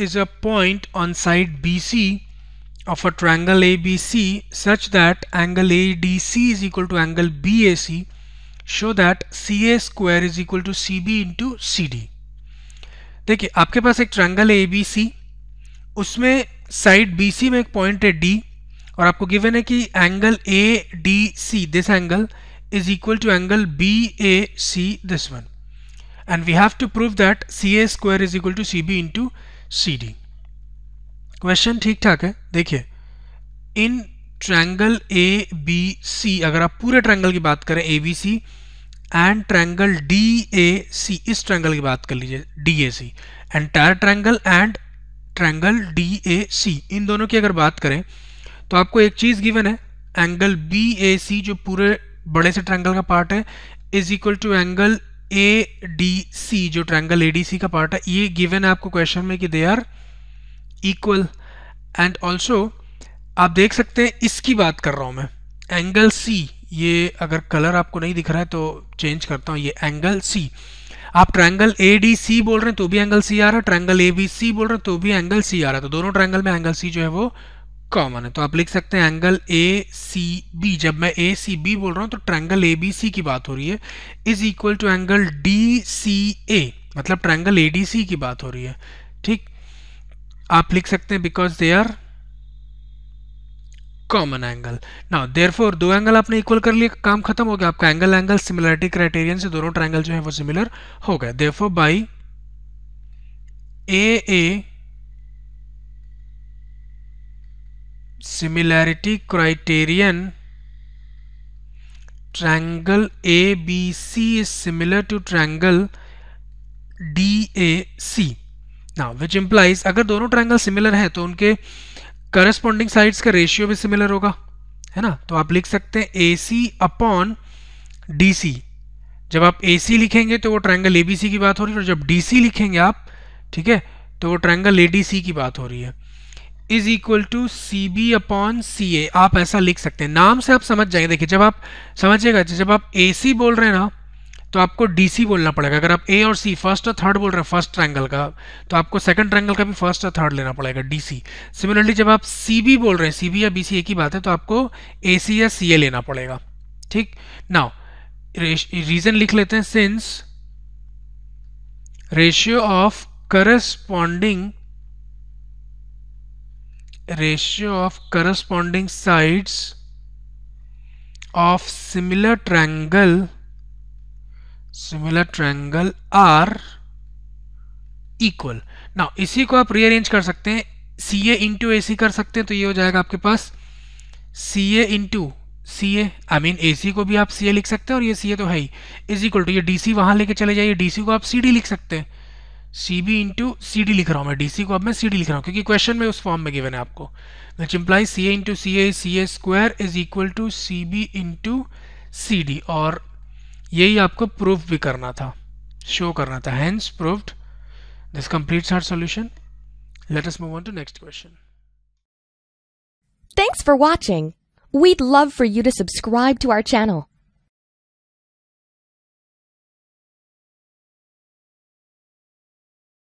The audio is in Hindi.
is a point on side BC of a triangle ABC such that angle ADC is equal to angle BAC. Show that CA square is equal to CB into CD. देखिए आपके पास एक ट्रायंगल है ABC, उसमें साइड BC में एक पॉइंट है D और आपको गिवन है कि angle ADC this angle is equal to angle BAC this one, and we have to prove that CA square is equal to CB into CD. Question ठीक ठाक है. देखिए इन ट्रायंगल ABC, अगर आप पूरे ट्रायंगल की बात करें ABC एंड ट्रायंगल DAC, इस ट्रायंगल की बात कर लीजिए DAC, entire triangle and triangle DAC, इन दोनों की अगर बात करें तो आपको एक चीज गिवन है, एंगल BAC जो पूरे बड़े से ट्रायंगल का पार्ट है is equal to angle ADC जो ट्रायंगल ADC का पार्ट है. ये गिवन है आपको क्वेश्चन में कि they are equal. And also आप देख सकते हैं, इसकी बात कर रहा हूं मैं, एंगल C, ये अगर कलर आपको नहीं दिख रहा है तो चेंज करता हूं, ये एंगल C. आप ट्रायंगल ADC बोल रहे हैं तो भी एंगल C आ रहा है, ट्रायंगल ABC बोल रहे हैं तो भी एंगल C आ रहा है, तो दोनों ट्रायंगल में एंगल C जो है वो कॉमन है. तो आप लिख सकते हैं एंगल ACB, जब मैं ACB बोल रहा हूं तो ट्रायंगल ABC की बात हो रही है, is equal to angle DCA, मतलब ट्रायंगल ADC की बात हो रही है. ठीक, आप लिख सकते हैं because they are common angle. Now therefore दो एंगल आपने इक्वल कर लिया, काम खत्म हो गया. आपका एंगल एंगल सिमिलरिटी क्राइटेरियन से दोनों ट्रायंगल जो है वो सिमिलर हो गए. Therefore by AA similarity criterion, triangle ABC is similar to triangle DAC. Now which implies अगर दोनों ट्रायंगल सिमिलर हैं तो उनके करस्पॉन्डिंग साइड्स का रेशियो भी सिमिलर होगा, है ना. तो आप लिख सकते हैं AC अपॉन DC. जब आप AC लिखेंगे तो वो ट्रायंगल ABC की बात हो रही है, और जब DC लिखेंगे आप, ठीक है, तो वो ट्रायंगल ADC की बात हो रही है, is equal to CB upon CA. आप ऐसा लिख सकते हैं, नाम से आप समझ जाएंगे. देखिए जब आप समझिएगा, जब आप AC बोल रहे हैं ना तो आपको DC बोलना पड़ेगा. अगर आप A और C फर्स्ट और थर्ड बोल रहे हैं फर्स्ट ट्रायंगल का, तो आपको सेकंड ट्रायंगल का भी फर्स्ट और थर्ड लेना पड़ेगा, DC. सिमिलरली जब आप CB बोल रहे हैं, CB या BC एक ही बात है, तो आपको AC या CA लेना पड़ेगा. ठीक, नाउ रीजन लिख लेते हैं, since ratio of corresponding sides of similar triangle are equal. now इसी को आप रीअरेंज कर सकते हैं, CA इंटू AC कर सकते हैं, तो ये हो जाएगा आपके पास CA into CA, I mean AC को भी आप CA लिख सकते हैं और ये CA तो है ही, इज इक्वल टू ये DC वहां लेके चले जाइए, DC को आप CD लिख सकते हैं, CB इंटू CD लिख रहा हूं मैं, DC को अब मैं CD लिख रहा हूं क्योंकि क्वेश्चन में उस फॉर्म में गिवन है आपको. Which implies CA into CA square is equal to CB into CD, और यही आपको प्रूफ भी करना था, शो करना था. Hence proved. This completes our solution. Let us move on to next question. Thanks for watching. We'd love for you to subscribe to our channel.